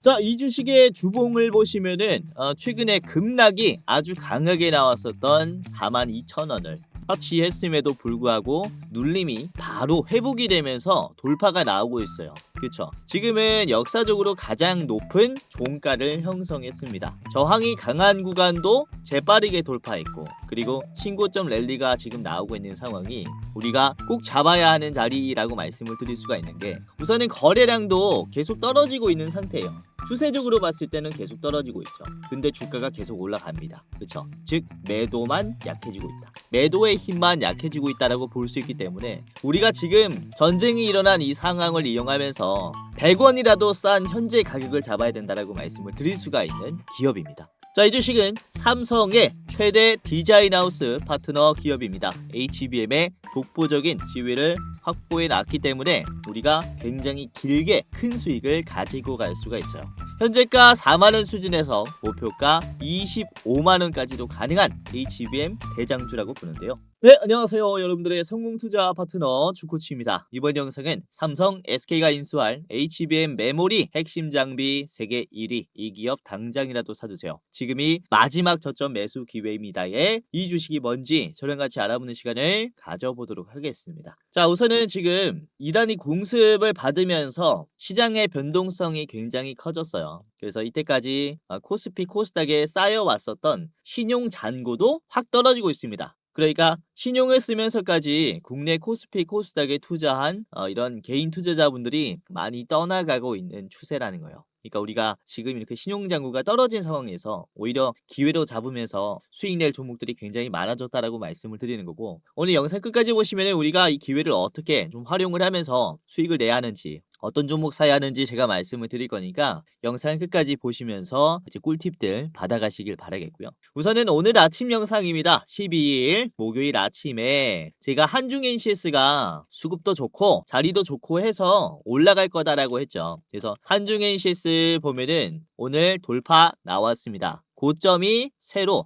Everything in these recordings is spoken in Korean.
자, 이 주식의 주봉을 보시면은 최근에 급락이 아주 강하게 나왔었던 42,000원을 터치했음에도 불구하고 눌림이 바로 회복이 되면서 돌파가 나오고 있어요. 그쵸? 지금은 역사적으로 가장 높은 종가를 형성했습니다. 저항이 강한 구간도 재빠르게 돌파했고, 그리고 신고점 랠리가 지금 나오고 있는 상황이 우리가 꼭 잡아야 하는 자리라고 말씀을 드릴 수가 있는 게, 우선은 거래량도 계속 떨어지고 있는 상태예요. 추세적으로 봤을 때는 계속 떨어지고 있죠. 근데 주가가 계속 올라갑니다. 그쵸? 즉 매도만 약해지고 있다. 매도의 힘만 약해지고 있다라고 볼 수 있기 때문에 우리가 지금 전쟁이 일어난 이 상황을 이용하면서 100원이라도 싼 현재 가격을 잡아야 된다라고 말씀을 드릴 수가 있는 기업입니다. 자, 이 주식은 삼성의 최대 디자인하우스 파트너 기업입니다. HBM의 독보적인 지위를 확보해 놨기 때문에 우리가 굉장히 길게 큰 수익을 가지고 갈 수가 있어요. 현재가 4만원 수준에서 목표가 25만원까지도 가능한 HBM 대장주라고 보는데요. 네, 안녕하세요. 여러분들의 성공투자 파트너 주코치입니다. 이번 영상은 삼성 SK가 인수할 HBM 메모리 핵심 장비 세계 1위, 이 기업 당장이라도 사두세요. 지금이 마지막 저점 매수 기회입니다에 이 주식이 뭔지 저랑 같이 알아보는 시간을 가져보도록 하겠습니다. 자, 우선은 지금 이란이 공습을 받으면서 시장의 변동성이 굉장히 커졌어요. 그래서 이때까지 코스피 코스닥에 쌓여왔었던 신용 잔고도 확 떨어지고 있습니다. 그러니까 신용을 쓰면서까지 국내 코스피 코스닥에 투자한 이런 개인 투자자분들이 많이 떠나가고 있는 추세라는 거예요. 그러니까 우리가 지금 이렇게 신용잔고가 떨어진 상황에서 오히려 기회로 잡으면서 수익 낼 종목들이 굉장히 많아졌다라고 말씀을 드리는 거고, 오늘 영상 끝까지 보시면 우리가 이 기회를 어떻게 좀 활용을 하면서 수익을 내야 하는지, 어떤 종목 사야 하는지 제가 말씀을 드릴 거니까 영상 끝까지 보시면서 이제 꿀팁들 받아가시길 바라겠고요. 우선은 오늘 아침 영상입니다. 12일 목요일 아침에 제가 한중NCS가 수급도 좋고 자리도 좋고 해서 올라갈 거다라고 했죠. 그래서 한중NCS 보면은 오늘 돌파 나왔습니다. 고점이 새로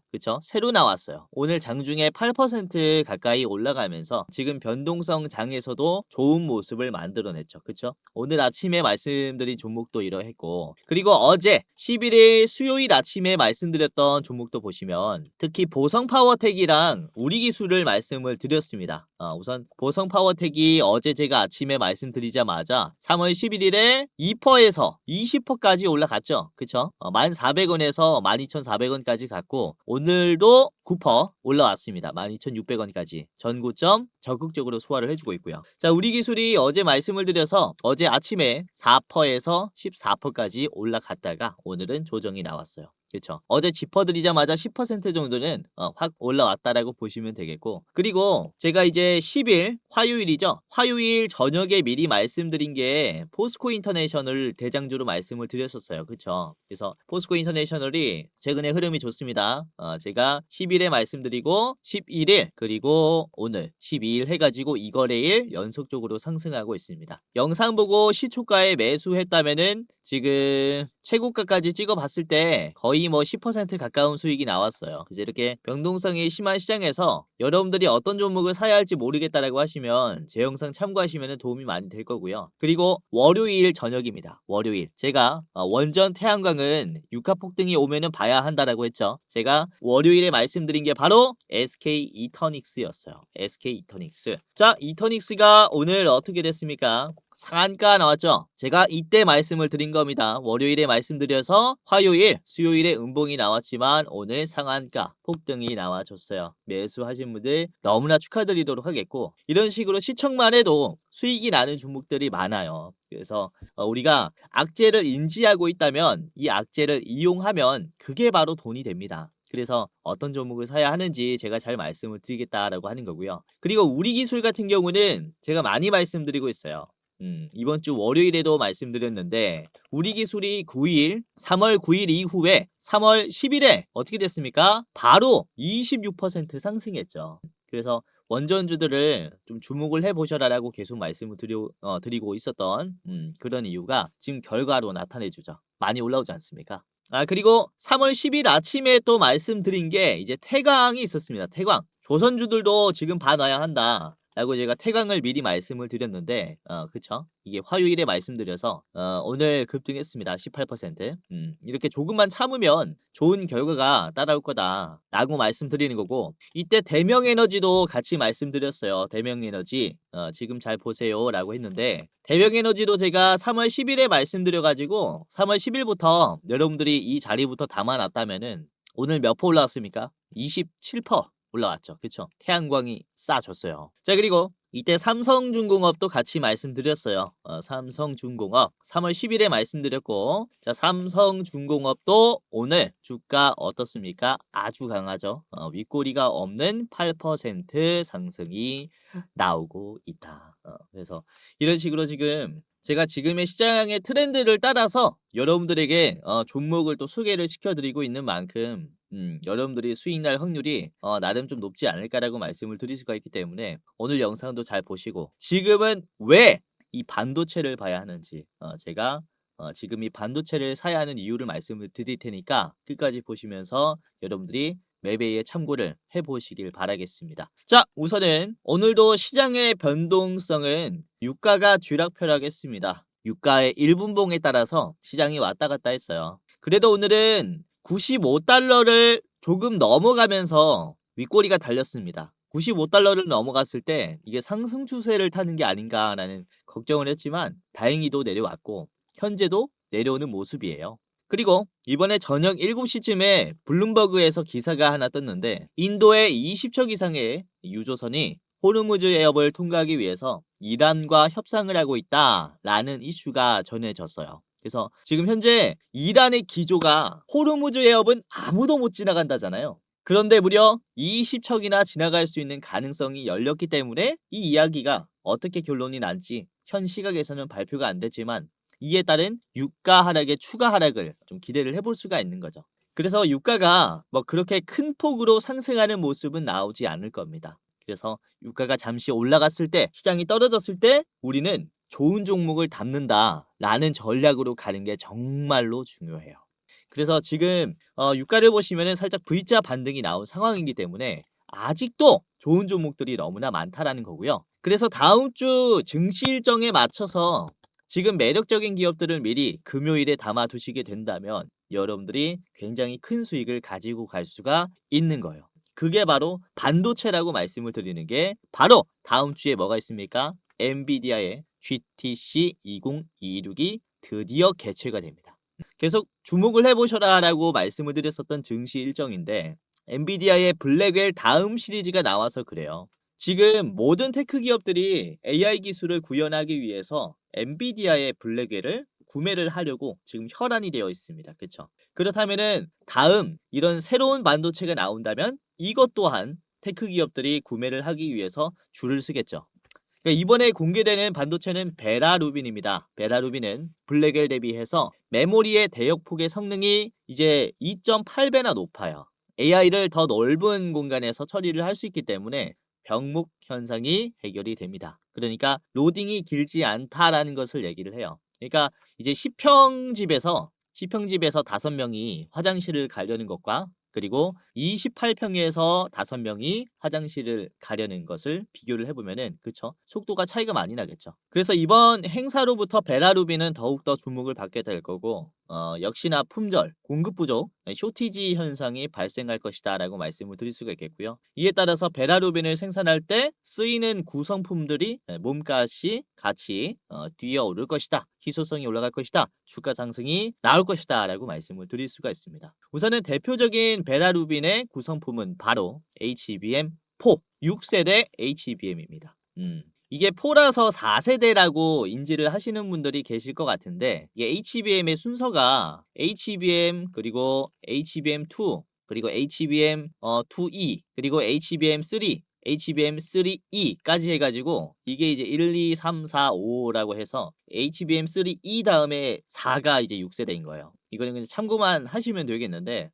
나왔어요. 오늘 장중에 8% 가까이 올라가면서 지금 변동성 장에서도 좋은 모습을 만들어냈죠. 그쵸? 오늘 아침에 말씀드린 종목도 이러했고, 그리고 어제 11일 수요일 아침에 말씀드렸던 종목도 보시면 특히 보성파워텍이랑 우리기술을 말씀을 드렸습니다. 우선 보성파워텍이 어제 제가 아침에 말씀드리자마자 3월 11일에 2%에서 20%까지 올라갔죠. 그쵸? 1,400원에서 12,400원까지 갔고, 오늘도 9% 올라왔습니다. 12,600원까지 전고점 적극적으로 소화를 해주고 있고요. 자, 우리기술이 어제 말씀을 드려서 어제 아침에 4%에서 14%까지 올라갔다가 오늘은 조정이 나왔어요. 그렇죠. 어제 짚어드리자마자 10% 정도는 확 올라왔다라고 보시면 되겠고, 그리고 제가 이제 10일 화요일이죠. 화요일 저녁에 미리 말씀드린 게 포스코 인터내셔널 대장주로 말씀을 드렸었어요. 그렇죠. 그래서 포스코 인터내셔널이 최근에 흐름이 좋습니다. 제가 10일에 말씀드리고 11일 그리고 오늘 12일 해가지고 이거래일 연속적으로 상승하고 있습니다. 영상 보고 시초가에 매수했다면은 지금 최고가까지 찍어봤을 때 거의 뭐 10% 가까운 수익이 나왔어요. 그래서 이렇게 변동성이 심한 시장에서 여러분들이 어떤 종목을 사야 할지 모르겠다라고 하시면 제 영상 참고하시면 도움이 많이 될 거고요. 그리고 월요일 저녁입니다. 월요일 제가 원전 태양광은 유가 폭등이 오면은 봐야 한다라고 했죠. 제가 월요일에 말씀드린 게 바로 SK 이터닉스였어요. SK 이터닉스. 자, 이터닉스가 오늘 어떻게 됐습니까? 상한가 나왔죠. 제가 이때 말씀을 드린 겁니다. 월요일에 말씀드려서 화요일, 수요일에 음봉이 나왔지만 오늘 상한가 폭등이 나와줬어요. 매수하신 분들 너무나 축하드리도록 하겠고, 이런 식으로 시청만 해도 수익이 나는 종목들이 많아요. 그래서 우리가 악재를 인지하고 있다면 이 악재를 이용하면 그게 바로 돈이 됩니다. 그래서 어떤 종목을 사야 하는지 제가 잘 말씀을 드리겠다라고 하는 거고요. 그리고 우리기술 같은 경우는 제가 많이 말씀드리고 있어요. 이번 주 월요일에도 말씀드렸는데 우리기술이 3월 9일 이후에 3월 10일에 어떻게 됐습니까? 바로 26% 상승했죠. 그래서 원전주들을 좀 주목을 해보셔라라고 계속 말씀을 드리고 있었던 그런 이유가 지금 결과로 나타내주죠. 많이 올라오지 않습니까? 그리고 3월 10일 아침에 또 말씀드린 게 이제 태광이 있었습니다. 태광. 조선주들도 지금 봐놔야 한다. 라고 제가 태강을 미리 말씀을 드렸는데 그쵸? 이게 화요일에 말씀드려서 오늘 급등했습니다. 18%. 이렇게 조금만 참으면 좋은 결과가 따라올 거다라고 말씀드리는 거고, 이때 대명에너지도 같이 말씀드렸어요. 대명에너지 지금 잘 보세요라고 했는데, 대명에너지도 제가 3월 10일에 말씀드려가지고 3월 10일부터 여러분들이 이 자리부터 담아놨다면은 오늘 몇 퍼 올라왔습니까? 27% 올라왔죠. 그쵸? 태양광이 싸줬어요. 자, 그리고 이때 삼성중공업도 같이 말씀드렸어요. 삼성중공업 3월 10일에 말씀드렸고, 자, 삼성중공업도 오늘 주가 어떻습니까? 아주 강하죠. 윗꼬리가 없는 8% 상승이 나오고 있다. 그래서 이런 식으로 지금 제가 지금의 시장의 트렌드를 따라서 여러분들에게 종목을 또 소개를 시켜드리고 있는 만큼 여러분들이 수익 날 확률이 나름 좀 높지 않을까라고 말씀을 드릴 수가 있기 때문에 오늘 영상도 잘 보시고, 지금은 왜 이 반도체를 봐야 하는지 제가 지금 이 반도체를 사야 하는 이유를 말씀을 드릴 테니까 끝까지 보시면서 여러분들이 매매에 참고를 해보시길 바라겠습니다. 자, 우선은 오늘도 시장의 변동성은 유가가 쥐락펴락했습니다. 유가의 1분봉에 따라서 시장이 왔다 갔다 했어요. 그래도 오늘은 95달러를 조금 넘어가면서 윗꼬리가 달렸습니다. 95달러를 넘어갔을 때 이게 상승 추세를 타는 게 아닌가라는 걱정을 했지만 다행히도 내려왔고 현재도 내려오는 모습이에요. 그리고 이번에 저녁 7시쯤에 블룸버그에서 기사가 하나 떴는데, 인도의 20척 이상의 유조선이 호르무즈 해협을 통과하기 위해서 이란과 협상을 하고 있다라는 이슈가 전해졌어요. 그래서 지금 현재 이란의 기조가 호르무즈 해협은 아무도 못 지나간다잖아요. 그런데 무려 20척이나 지나갈 수 있는 가능성이 열렸기 때문에 이 이야기가 어떻게 결론이 난지 현 시각에서는 발표가 안 됐지만, 이에 따른 유가 하락의 추가 하락을 좀 기대를 해볼 수가 있는 거죠. 그래서 유가가 뭐 그렇게 큰 폭으로 상승하는 모습은 나오지 않을 겁니다. 그래서 유가가 잠시 올라갔을 때, 시장이 떨어졌을 때 우리는 좋은 종목을 담는다라는 전략으로 가는 게 정말로 중요해요. 그래서 지금 유가를 보시면은 살짝 V자 반등이 나온 상황이기 때문에 아직도 좋은 종목들이 너무나 많다라는 거고요. 그래서 다음 주 증시 일정에 맞춰서 지금 매력적인 기업들을 미리 금요일에 담아 두시게 된다면 여러분들이 굉장히 큰 수익을 가지고 갈 수가 있는 거예요. 그게 바로 반도체라고 말씀을 드리는 게, 바로 다음 주에 뭐가 있습니까? 엔비디아의 GTC 2026이 드디어 개최가 됩니다. 계속 주목을 해보셔라 라고 말씀을 드렸었던 증시 일정인데, 엔비디아의 블랙웰 다음 시리즈가 나와서 그래요. 지금 모든 테크 기업들이 AI 기술을 구현하기 위해서 엔비디아의 블랙웰을 구매를 하려고 지금 혈안이 되어 있습니다. 그렇죠? 그렇다면은 다음 이런 새로운 반도체가 나온다면 이것 또한 테크 기업들이 구매를 하기 위해서 줄을 서겠죠. 그러니까 이번에 공개되는 반도체는 베라루빈입니다. 베라루빈은 블랙웰 대비해서 메모리의 대역폭의 성능이 이제 2.8배나 높아요. AI를 더 넓은 공간에서 처리를 할 수 있기 때문에 병목 현상이 해결이 됩니다. 그러니까 로딩이 길지 않다라는 것을 얘기를 해요. 그러니까 이제 10평집에서 5명이 화장실을 가려는 것과, 그리고 28평에서 5명이 화장실을 가려는 것을 비교를 해보면은, 그쵸? 속도가 차이가 많이 나겠죠. 그래서 이번 행사로부터 베라루빈은 더욱더 주목을 받게 될 거고, 역시나 품절, 공급 부족, 쇼티지 현상이 발생할 것이다 라고 말씀을 드릴 수가 있겠고요. 이에 따라서 베라루빈을 생산할 때 쓰이는 구성품들이 몸값이 같이 뛰어오를 것이다, 희소성이 올라갈 것이다, 주가 상승이 나올 것이다 라고 말씀을 드릴 수가 있습니다. 우선은 대표적인 베라루빈의 구성품은 바로 HBM4 6세대 HBM입니다. 이게 4라서 4세대라고 인지를 하시는 분들이 계실 것 같은데, 이게 HBM의 순서가 HBM, 그리고 HBM2, 그리고 HBM2E, 그리고 HBM3, HBM3E까지 해가지고 이게 이제 1, 2, 3, 4, 5라고 해서 HBM3E 다음에 4가 이제 6세대인 거예요. 이거는 그냥 참고만 하시면 되겠는데,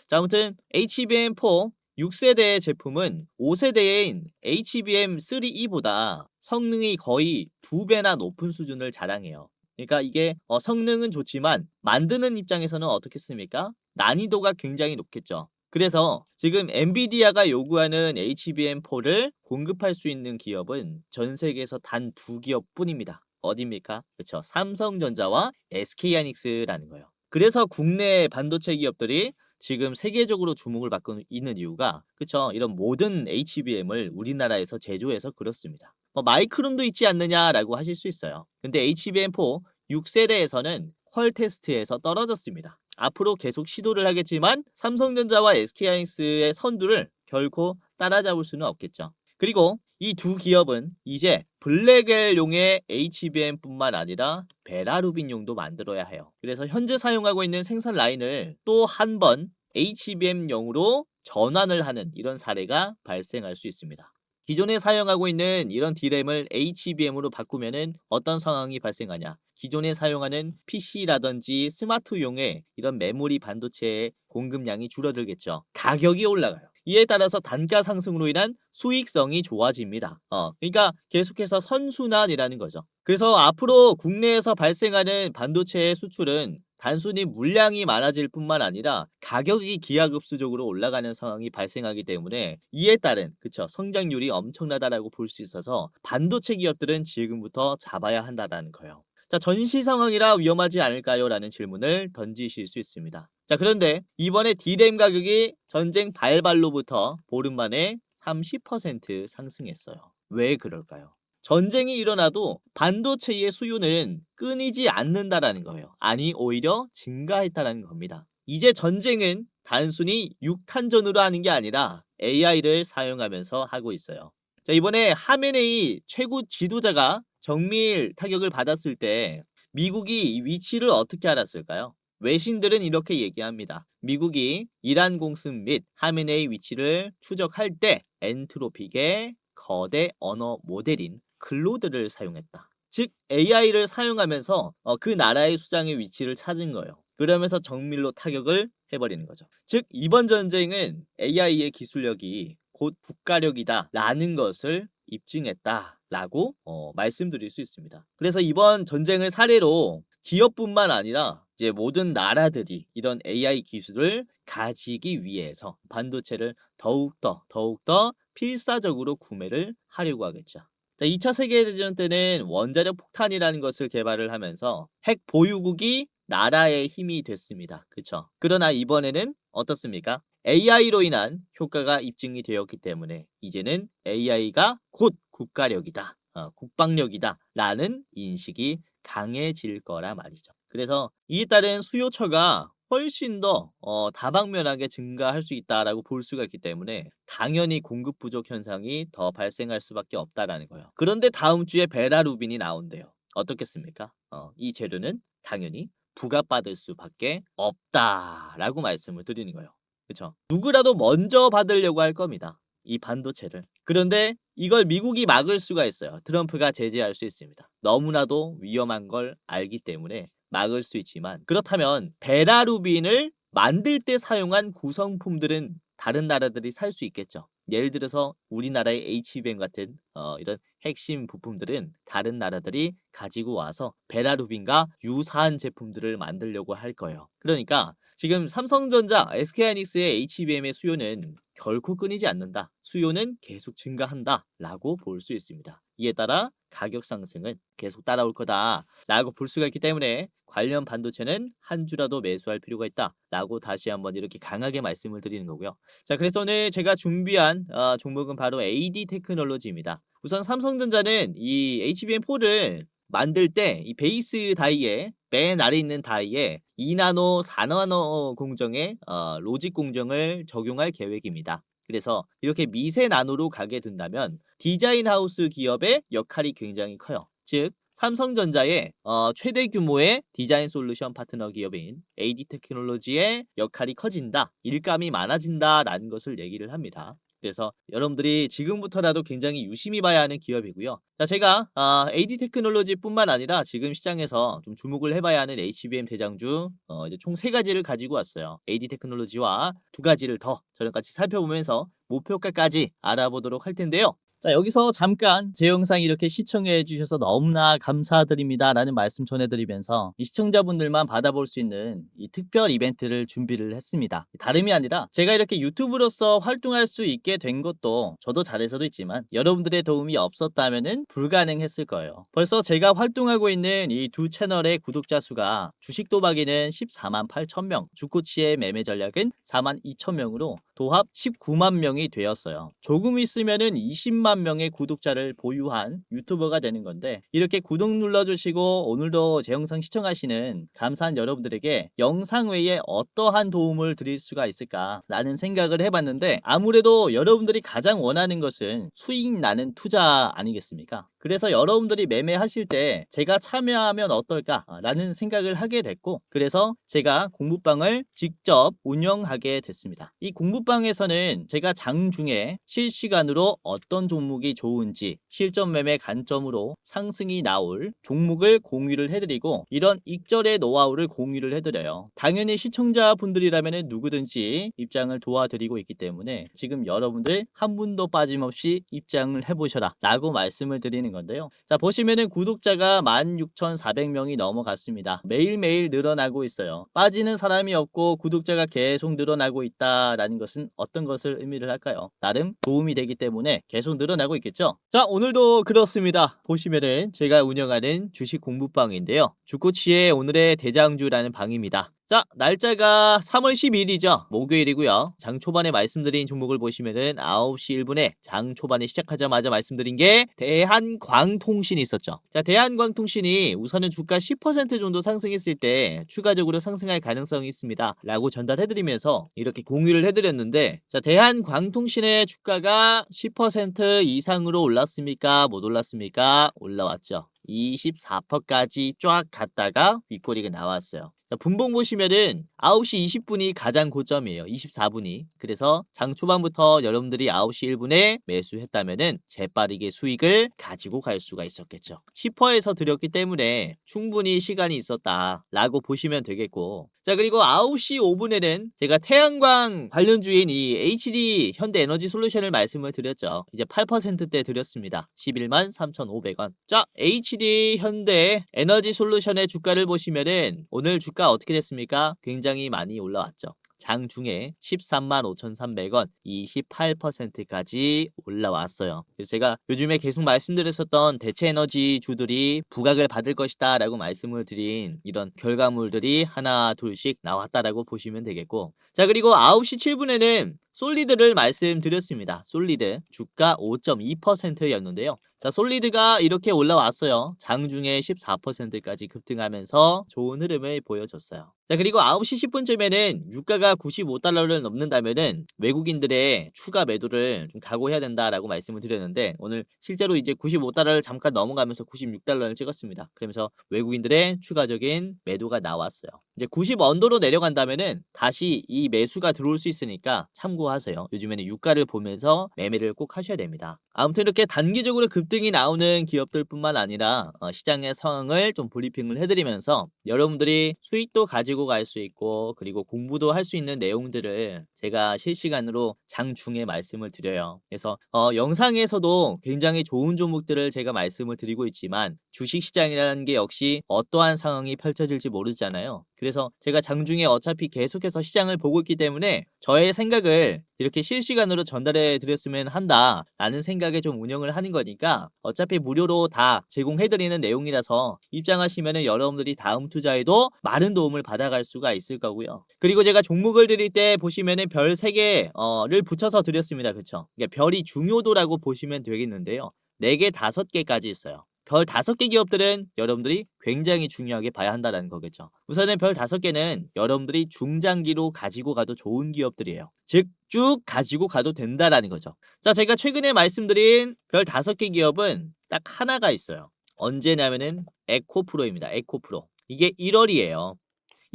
자, 아무튼 HBM4 6세대의 제품은 5세대인 HBM3E보다 성능이 거의 2배나 높은 수준을 자랑해요. 그러니까 이게 성능은 좋지만 만드는 입장에서는 어떻겠습니까? 난이도가 굉장히 높겠죠. 그래서 지금 엔비디아가 요구하는 HBM4를 공급할 수 있는 기업은 전 세계에서 단 두 기업뿐입니다. 어디입니까? 그쵸. 삼성전자와 SK하이닉스라는 거예요. 그래서 국내 반도체 기업들이 지금 세계적으로 주목을 받고 있는 이유가 그쵸. 이런 모든 HBM을 우리나라에서 제조해서 그렇습니다. 마이크론도 있지 않느냐라고 하실 수 있어요. 근데 HBM4 6세대에서는 퀄 테스트에서 떨어졌습니다. 앞으로 계속 시도를 하겠지만 삼성전자와 SK하이닉스의 선두를 결코 따라잡을 수는 없겠죠. 그리고 이 두 기업은 이제 블랙엘용의 HBM뿐만 아니라 베라루빈용도 만들어야 해요. 그래서 현재 사용하고 있는 생산 라인을 또 한 번 HBM용으로 전환을 하는 이런 사례가 발생할 수 있습니다. 기존에 사용하고 있는 이런 D램을 HBM으로 바꾸면은 어떤 상황이 발생하냐? 기존에 사용하는 PC라든지 스마트용의 이런 메모리 반도체의 공급량이 줄어들겠죠. 가격이 올라가요. 이에 따라서 단가 상승으로 인한 수익성이 좋아집니다. 그러니까 계속해서 선순환이라는 거죠. 그래서 앞으로 국내에서 발생하는 반도체의 수출은 단순히 물량이 많아질 뿐만 아니라 가격이 기하급수적으로 올라가는 상황이 발생하기 때문에 이에 따른 그쵸 성장률이 엄청나다라고 볼 수 있어서 반도체 기업들은 지금부터 잡아야 한다라는 거예요. 자, 전시 상황이라 위험하지 않을까요? 라는 질문을 던지실 수 있습니다. 자, 그런데 이번에 D램 가격이 전쟁 발발로부터 보름 만에 30% 상승했어요. 왜 그럴까요? 전쟁이 일어나도 반도체의 수요는 끊이지 않는다라는 거예요. 아니, 오히려 증가했다라는 겁니다. 이제 전쟁은 단순히 육탄전으로 하는 게 아니라 AI를 사용하면서 하고 있어요. 자, 이번에 하메네이 최고 지도자가 정밀 타격을 받았을 때 미국이 이 위치를 어떻게 알았을까요? 외신들은 이렇게 얘기합니다. 미국이 이란 공습 및 하메네이 위치를 추적할 때 엔트로픽의 거대 언어 모델인 클로드를 사용했다. 즉 AI를 사용하면서 그 나라의 수장의 위치를 찾은 거예요. 그러면서 정밀로 타격을 해버리는 거죠. 즉 이번 전쟁은 AI의 기술력이 곧 국가력이다 라는 것을 입증했다라고 말씀드릴 수 있습니다. 그래서 이번 전쟁을 사례로 기업뿐만 아니라 이제 모든 나라들이 이런 AI 기술을 가지기 위해서 반도체를 더욱더 필사적으로 구매를 하려고 하겠죠. 자, 2차 세계대전 때는 원자력 폭탄이라는 것을 개발을 하면서 핵 보유국이 나라의 힘이 됐습니다. 그쵸? 그러나 이번에는 어떻습니까? AI로 인한 효과가 입증이 되었기 때문에 이제는 AI가 곧 국가력이다, 국방력이다 라는 인식이 강해질 거라 말이죠. 그래서 이에 따른 수요처가 훨씬 더 다방면하게 증가할 수 있다라고 볼 수가 있기 때문에 당연히 공급 부족 현상이 더 발생할 수밖에 없다라는 거예요. 그런데 다음 주에 베라루빈이 나온대요. 어떻겠습니까? 이 재료는 당연히 부가받을 수밖에 없다라고 말씀을 드리는 거예요. 그쵸? 누구라도 먼저 받으려고 할 겁니다. 이 반도체를. 그런데 이걸 미국이 막을 수가 있어요. 트럼프가 제재할 수 있습니다. 너무나도 위험한 걸 알기 때문에 막을 수 있지만 그렇다면 베라루빈을 만들 때 사용한 구성품들은 다른 나라들이 살 수 있겠죠. 예를 들어서 우리나라의 HBM 같은 이런 핵심 부품들은 다른 나라들이 가지고 와서 베라루빈과 유사한 제품들을 만들려고 할 거예요. 그러니까 지금 삼성전자, SK하이닉스의 HBM의 수요는 결코 끊이지 않는다. 수요는 계속 증가한다 라고 볼 수 있습니다. 이에 따라 가격 상승은 계속 따라올 거다 라고 볼 수가 있기 때문에 관련 반도체는 한 주라도 매수할 필요가 있다 라고 다시 한번 이렇게 강하게 말씀을 드리는 거고요. 자, 그래서 오늘 제가 준비한 종목은 바로 AD 테크놀로지입니다. 우선 삼성전자는 이 HBM4를 만들 때 이 베이스 다이에 맨 아래 있는 다이에 2나노, 4나노 공정의 로직 공정을 적용할 계획입니다. 그래서 이렇게 미세 나노로 가게 된다면 디자인 하우스 기업의 역할이 굉장히 커요. 즉 삼성전자의 최대 규모의 디자인 솔루션 파트너 기업인 AD 테크놀로지의 역할이 커진다, 일감이 많아진다라는 것을 얘기를 합니다. 그래서 여러분들이 지금부터라도 굉장히 유심히 봐야 하는 기업이고요. 자, 제가 AD 테크놀로지뿐만 아니라 지금 시장에서 좀 주목을 해봐야 하는 HBM 대장주 이제 총 3가지를 가지고 왔어요. AD 테크놀로지와 2가지를 더 저랑 같이 살펴보면서 목표가까지 알아보도록 할 텐데요. 자, 여기서 잠깐 제 영상 이렇게 시청해 주셔서 너무나 감사드립니다 라는 말씀 전해드리면서 이 시청자분들만 받아볼 수 있는 이 특별 이벤트를 준비를 했습니다. 다름이 아니라 제가 이렇게 유튜브로서 활동할 수 있게 된 것도 저도 잘해서도 있지만 여러분들의 도움이 없었다면 불가능했을 거예요. 벌써 제가 활동하고 있는 이 두 채널의 구독자 수가 주식 도박에는 14만 8천 명, 주코치의 매매 전략은 4만 2천 명으로 도합 19만 명이 되었어요. 조금 있으면은 20만 명의 구독자를 보유한 유튜버가 되는 건데, 이렇게 구독 눌러주시고 오늘도 제 영상 시청하시는 감사한 여러분들에게 영상 외에 어떠한 도움을 드릴 수가 있을까라는 생각을 해봤는데, 아무래도 여러분들이 가장 원하는 것은 수익 나는 투자 아니겠습니까? 그래서 여러분들이 매매하실 때 제가 참여하면 어떨까라는 생각을 하게 됐고, 그래서 제가 공부방을 직접 운영하게 됐습니다. 이 공부방에서는 제가 장중에 실시간으로 어떤 종목이 좋은지 실전 매매 관점으로 상승이 나올 종목을 공유를 해드리고, 이런 익절의 노하우를 공유를 해드려요. 당연히 시청자분들이라면 누구든지 입장을 도와드리고 있기 때문에 지금 여러분들 한 분도 빠짐없이 입장을 해보셔라 라고 말씀을 드리는 건데요. 자, 보시면은 구독자가 16,400명이 넘어갔습니다. 매일매일 늘어나고 있어요. 빠지는 사람이 없고 구독자가 계속 늘어나고 있다라는 것은 어떤 것을 의미를 할까요? 나름 도움이 되기 때문에 계속 늘어나고 있겠죠. 자, 오늘도 그렇습니다. 보시면은 제가 운영하는 주식 공부방인데요. 주코치의 오늘의 대장주라는 방입니다. 자, 날짜가 3월 12일이죠. 목요일이고요. 장 초반에 말씀드린 종목을 보시면은 9시 1분에 장 초반에 시작하자마자 말씀드린 게 대한광통신이 있었죠. 자, 대한광통신이 우선은 주가 10% 정도 상승했을 때 추가적으로 상승할 가능성이 있습니다 라고 전달해드리면서 이렇게 공유를 해드렸는데, 자, 대한광통신의 주가가 10% 이상으로 올랐습니까? 못 올랐습니까? 올라왔죠. 24%까지 쫙 갔다가 윗꼬리가 나왔어요. 자, 분봉 보시면은 9시 20분이 가장 고점이에요. 24분이. 그래서 장 초반부터 여러분들이 9시 1분에 매수했다면은 재빠르게 수익을 가지고 갈 수가 있었겠죠. 10%에서 드렸기 때문에 충분히 시간이 있었다라고 보시면 되겠고, 자, 그리고 9시 5분에는 제가 태양광 관련주인 이 HD 현대에너지솔루션을 말씀을 드렸죠. 이제 8%대 드렸습니다. 11만 3,500원. 자, HD 현대에너지솔루션의 주가를 보시면은 오늘 주가 어떻게 됐습니까? 굉장히 많이 올라왔죠. 장중에 13만 5,300원, 28%까지 올라왔어요. 그래서 제가 요즘에 계속 말씀드렸었던 대체에너지 주들이 부각을 받을 것이다 라고 말씀을 드린 이런 결과물들이 하나 둘씩 나왔다라고 보시면 되겠고, 자, 그리고 9시 7분에는 솔리드를 말씀드렸습니다. 솔리드 주가 5.2%였는데요. 자, 솔리드가 이렇게 올라왔어요. 장중에 14%까지 급등하면서 좋은 흐름을 보여줬어요. 자, 그리고 9시 10분쯤에는 유가가 95달러를 넘는다면은 외국인들의 추가 매도를 좀 각오해야 된다라고 말씀을 드렸는데, 오늘 실제로 이제 95달러를 잠깐 넘어가면서 96달러를 찍었습니다. 그러면서 외국인들의 추가적인 매도가 나왔어요. 이제 90 언더로 내려간다면은 다시 이 매수가 들어올 수 있으니까 참고하세요. 요즘에는 유가를 보면서 매매를 꼭 하셔야 됩니다. 아무튼 이렇게 단기적으로 급등이 나오는 기업들뿐만 아니라 시장의 상황을 좀 브리핑을 해드리면서 여러분들이 수익도 가지고 갈 수 있고, 그리고 공부도 할 수 있는 내용들을 제가 실시간으로 장중에 말씀을 드려요. 그래서 영상에서도 굉장히 좋은 종목들을 제가 말씀을 드리고 있지만 주식시장이라는 게 역시 어떠한 상황이 펼쳐질지 모르잖아요. 그래서 제가 장중에 어차피 계속해서 시장을 보고 있기 때문에 저의 생각을 이렇게 실시간으로 전달해 드렸으면 한다라는 생각에 좀 운영을 하는 거니까, 어차피 무료로 다 제공해드리는 내용이라서 입장하시면은 여러분들이 다음 투자에도 많은 도움을 받아갈 수가 있을 거고요. 그리고 제가 종목을 드릴 때 보시면은 별 3개를 붙여서 드렸습니다. 그쵸? 그러니까 별이 중요도라고 보시면 되겠는데요. 4개, 5개까지 있어요. 별 5개 기업들은 여러분들이 굉장히 중요하게 봐야 한다는 거겠죠. 우선은 별 5개는 여러분들이 중장기로 가지고 가도 좋은 기업들이에요. 즉, 쭉 가지고 가도 된다라는 거죠. 자, 제가 최근에 말씀드린 별 5개 기업은 딱 하나가 있어요. 언제냐면은 에코프로입니다. 에코프로. 이게 1월이에요.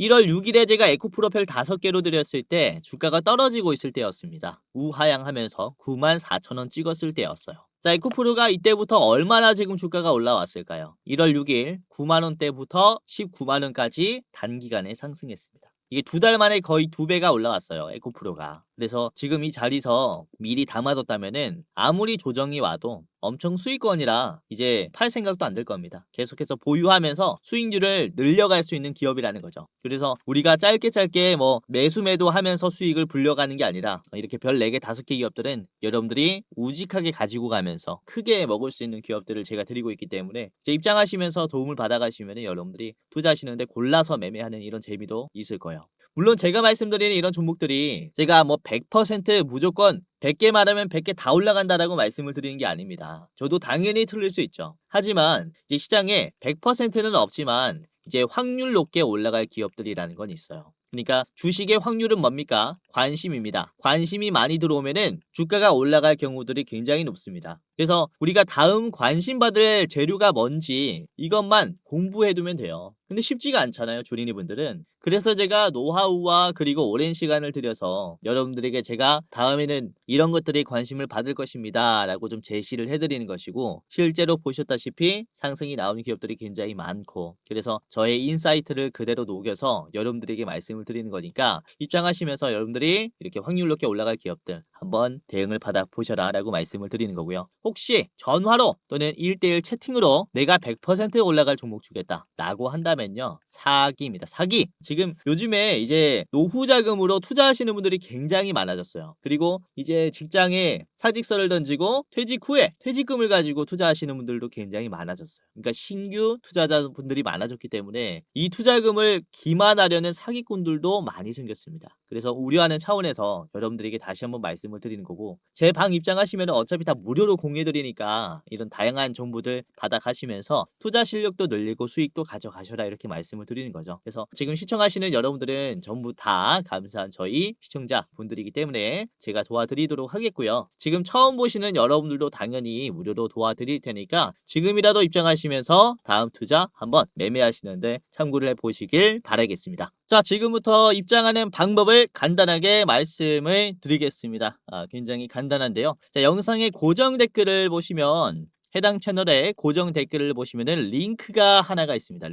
1월 6일에 제가 에코프로 별 5개로 드렸을 때 주가가 떨어지고 있을 때였습니다. 우하향하면서 94,000원 찍었을 때였어요. 자, 에코프로가 이때부터 얼마나 지금 주가가 올라왔을까요? 1월 6일 9만원대부터 19만원까지 단기간에 상승했습니다. 이게 2달 만에 거의 2배가 올라왔어요, 에코프로가. 그래서 지금 이 자리에서 미리 담아뒀다면은 아무리 조정이 와도 엄청 수익권이라 이제 팔 생각도 안 들 겁니다. 계속해서 보유하면서 수익률을 늘려갈 수 있는 기업이라는 거죠. 그래서 우리가 짧게 뭐 매수 매도하면서 수익을 불려가는 게 아니라 이렇게 별 4개 5개 기업들은 여러분들이 우직하게 가지고 가면서 크게 먹을 수 있는 기업들을 제가 드리고 있기 때문에 이제 입장하시면서 도움을 받아가시면 여러분들이 투자하시는데 골라서 매매하는 이런 재미도 있을 거예요. 물론 제가 말씀드리는 이런 종목들이 제가 뭐 100% 무조건 100개 말하면 100개 다 올라간다라고 말씀을 드리는 게 아닙니다. 저도 당연히 틀릴 수 있죠. 하지만 이제 시장에 100%는 없지만 이제 확률 높게 올라갈 기업들이라는 건 있어요. 그러니까 주식의 확률은 뭡니까? 관심입니다. 관심이 많이 들어오면은 주가가 올라갈 경우들이 굉장히 높습니다. 그래서 우리가 다음 관심받을 재료가 뭔지 이것만 공부해두면 돼요. 근데 쉽지가 않잖아요, 주린이분들은. 그래서 제가 노하우와 그리고 오랜 시간을 들여서 여러분들에게 제가 다음에는 이런 것들이 관심을 받을 것입니다 라고 좀 제시를 해드리는 것이고, 실제로 보셨다시피 상승이 나오는 기업들이 굉장히 많고, 그래서 저의 인사이트를 그대로 녹여서 여러분들에게 말씀을 드리는 거니까 입장하시면서 여러분들이 이렇게 확률 높게 올라갈 기업들 한번 대응을 받아 보셔라 라고 말씀을 드리는 거고요. 혹시 전화로 또는 1대1 채팅으로 내가 100% 올라갈 종목 주겠다 라고 한다면요, 사기입니다. 사기. 지금 요즘에 이제 노후 자금으로 투자하시는 분들이 굉장히 많아졌어요. 그리고 이제 직장에 사직서를 던지고 퇴직 후에 퇴직금을 가지고 투자하시는 분들도 굉장히 많아졌어요. 그러니까 신규 투자자분들이 많아졌기 때문에 이 투자금을 기만하려는 사기꾼들도 많이 생겼습니다. 그래서 우려하는 차원에서 여러분들에게 다시 한번 말씀을 드리는 거고, 제 방 입장하시면 어차피 다 무료로 공유해드리니까 이런 다양한 정보들 받아가시면서 투자 실력도 늘리고 수익도 가져가셔라 이렇게 말씀을 드리는 거죠. 그래서 지금 시청하시는 여러분들은 전부 다 감사한 저희 시청자분들이기 때문에 제가 도와드리도록 하겠고요. 지금 처음 보시는 여러분들도 당연히 무료로 도와드릴 테니까 지금이라도 입장하시면서 다음 투자 한번 매매하시는데 참고를 해보시길 바라겠습니다. 자, 지금부터 입장하는 방법을 간단하게 말씀을 드리겠습니다. 굉장히 간단한데요. 자, 영상의 고정 댓글을 보시면 해당 채널에 고정 댓글을 보시면은 링크가 하나가 있습니다.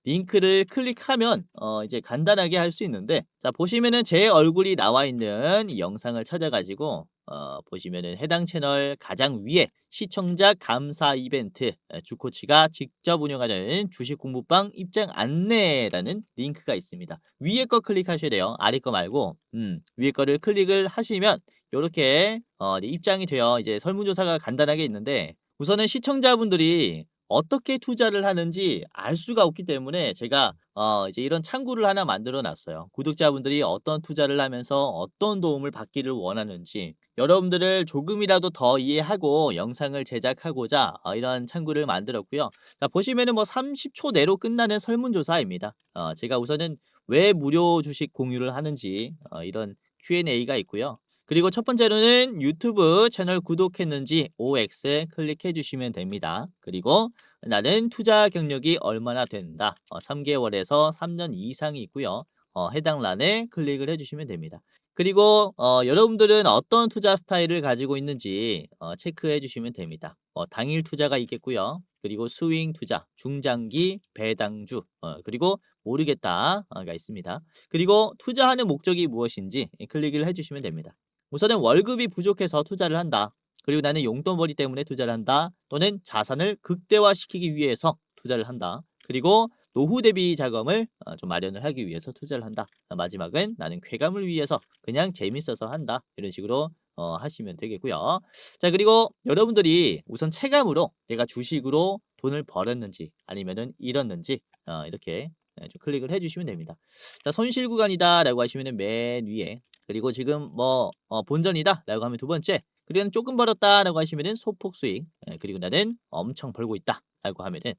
링크를 클릭하면 이제 간단하게 할 수 있는데, 자, 보시면은 제 얼굴이 나와 있는 이 영상을 찾아가지고 보시면은 해당 채널 가장 위에 시청자 감사 이벤트, 주코치가 직접 운영하는 주식 공부방 입장 안내라는 링크가 있습니다. 위에 거 클릭하셔야 돼요. 아래 거 말고 위에 거를 클릭을 하시면 이렇게 입장이 돼요. 이제 설문조사가 간단하게 있는데, 우선은 시청자분들이 어떻게 투자를 하는지 알 수가 없기 때문에 제가 이제 이런 창구를 하나 만들어 놨어요. 구독자분들이 어떤 투자를 하면서 어떤 도움을 받기를 원하는지 여러분들을 조금이라도 더 이해하고 영상을 제작하고자 이런 창구를 만들었고요. 자, 보시면은 뭐 30초 내로 끝나는 설문조사입니다. 제가 우선은 왜 무료 주식 공유를 하는지 이런 Q&A가 있고요. 그리고 첫 번째로는 유튜브 채널 구독했는지 OX 클릭해 주시면 됩니다. 그리고 나는 투자 경력이 얼마나 된다. 3개월에서 3년 이상이 있고요. 해당 란에 클릭을 해주시면 됩니다. 그리고 여러분들은 어떤 투자 스타일을 가지고 있는지 체크해 주시면 됩니다. 당일 투자가 있겠고요. 그리고 스윙 투자, 중장기, 배당주, 그리고 모르겠다가 있습니다. 그리고 투자하는 목적이 무엇인지 클릭을 해주시면 됩니다. 우선은 월급이 부족해서 투자를 한다. 그리고 나는 용돈벌이 때문에 투자를 한다. 또는 자산을 극대화시키기 위해서 투자를 한다. 그리고 노후 대비 자금을 좀 마련을 하기 위해서 투자를 한다. 마지막은 나는 쾌감을 위해서 그냥 재밌어서 한다. 이런 식으로 하시면 되겠고요. 자, 그리고 여러분들이 우선 체감으로 내가 주식으로 돈을 벌었는지 아니면은 잃었는지 이렇게 좀 클릭을 해주시면 됩니다. 자, 손실 구간이다라고 하시면은 맨 위에, 그리고 지금 뭐 본전이다 라고 하면 두 번째, 그리고 조금 벌었다 라고 하시면은 소폭 수익, 그리고 나는 엄청 벌고 있다 라고 하면은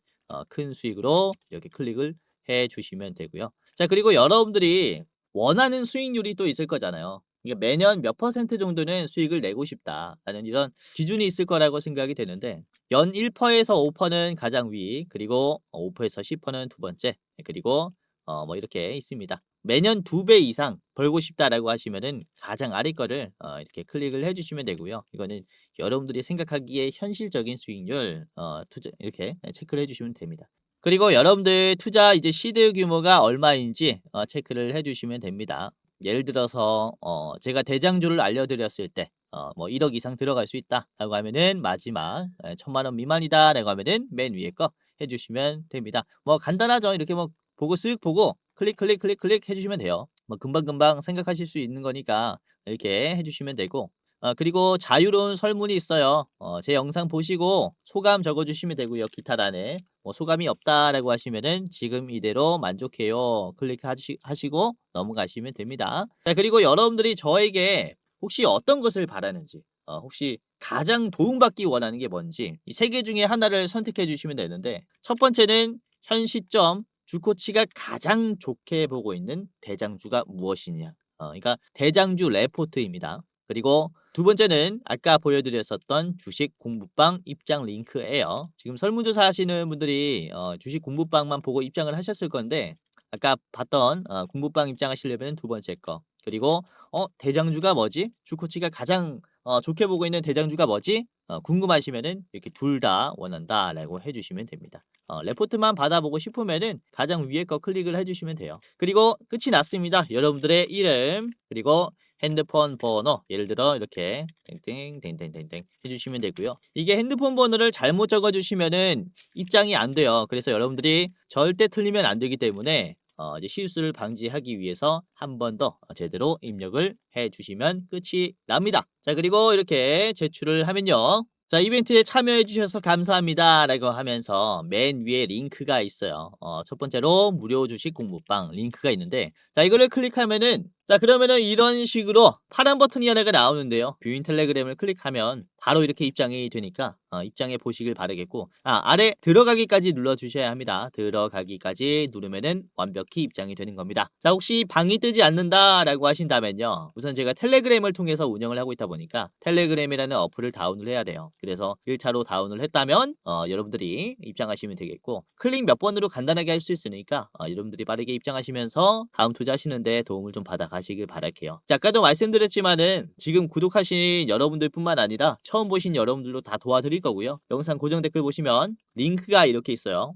큰 수익으로 이렇게 클릭을 해 주시면 되고요. 자, 그리고 여러분들이 원하는 수익률이 또 있을 거잖아요. 이게 매년 몇 퍼센트 정도는 수익을 내고 싶다라는 이런 기준이 있을 거라고 생각이 되는데, 연 1%에서 5%는 가장 위, 그리고 5%에서 10%는 두 번째, 그리고 뭐 이렇게 있습니다. 매년 2배 이상 벌고 싶다라고 하시면은 가장 아래 거를 이렇게 클릭을 해주시면 되고요. 이거는 여러분들이 생각하기에 현실적인 수익률 투자 이렇게 체크를 해주시면 됩니다. 그리고 여러분들 투자 이제 시드 규모가 얼마인지 체크를 해 주시면 됩니다. 예를 들어서 제가 대장주를 알려드렸을 때 뭐 1억 이상 들어갈 수 있다라고 하면은 마지막 1,000만 원 미만이다라고 하면은 맨 위에 거 해 주시면 됩니다. 뭐 간단하죠. 이렇게 뭐 보고 쓱 보고 클릭 해 주시면 돼요. 뭐 금방금방 생각하실 수 있는 거니까 이렇게 해 주시면 되고 그리고 자유로운 설문이 있어요. 제 영상 보시고 소감 적어 주시면 되고요. 기타란에. 뭐 소감이 없다라고 하시면은 지금 이대로 만족해요. 하시고 넘어가시면 됩니다. 자, 그리고 여러분들이 저에게 혹시 어떤 것을 바라는지, 혹시 가장 도움받기 원하는 게 뭔지 이 세 개 중에 하나를 선택해 주시면 되는데 첫 번째는 현 시점 주코치가 가장 좋게 보고 있는 대장주가 무엇이냐. 그러니까 대장주 레포트입니다. 그리고 두 번째는 아까 보여드렸었던 주식 공부방 입장 링크예요. 지금 설문조사 하시는 분들이 주식 공부방만 보고 입장을 하셨을 건데 아까 봤던 공부방 입장하시려면 두 번째 거 그리고 대장주가 뭐지? 주코치가 가장 좋게 보고 있는 대장주가 뭐지? 궁금하시면은 이렇게 둘 다 원한다라고 해주시면 됩니다. 레포트만 받아보고 싶으면은 가장 위에 거 클릭을 해주시면 돼요. 그리고 끝이 났습니다. 여러분들의 이름 그리고 핸드폰 번호 예를 들어 이렇게 땡땡땡땡땡땡 해주시면 되고요. 이게 핸드폰 번호를 잘못 적어주시면은 입장이 안 돼요. 그래서 여러분들이 절대 틀리면 안 되기 때문에 이제 실수를 방지하기 위해서 한 번 더 제대로 입력을 해주시면 끝이 납니다. 자, 그리고 이렇게 제출을 하면요. 자, 이벤트에 참여해 주셔서 감사합니다 라고 하면서 맨 위에 링크가 있어요. 첫 번째로 무료 주식 공부방 링크가 있는데 자, 이거를 클릭하면은 자, 그러면은 이런 식으로 파란 버튼이 하나가 나오는데요. 뷰인 텔레그램을 클릭하면 바로 이렇게 입장이 되니까 입장해 보시길 바라겠고 아래 들어가기까지 눌러 주셔야 합니다. 들어가기까지 누르면은 완벽히 입장이 되는 겁니다. 자, 혹시 방이 뜨지 않는다라고 하신다면요. 우선 제가 텔레그램을 통해서 운영을 하고 있다 보니까 텔레그램이라는 어플을 다운을 해야 돼요. 그래서 1차로 다운을 했다면 여러분들이 입장하시면 되겠고 클릭 몇 번으로 간단하게 할 수 있으니까 여러분들이 빠르게 입장하시면서 다음 투자하시는데 도움을 좀 받아가시길 바랄게요. 자, 아까도 말씀드렸지만은 지금 구독하신 여러분들뿐만 아니라 처음 보신 여러분들도 다 도와드릴 거고요. 영상 고정 댓글 보시면 링크가 이렇게 있어요.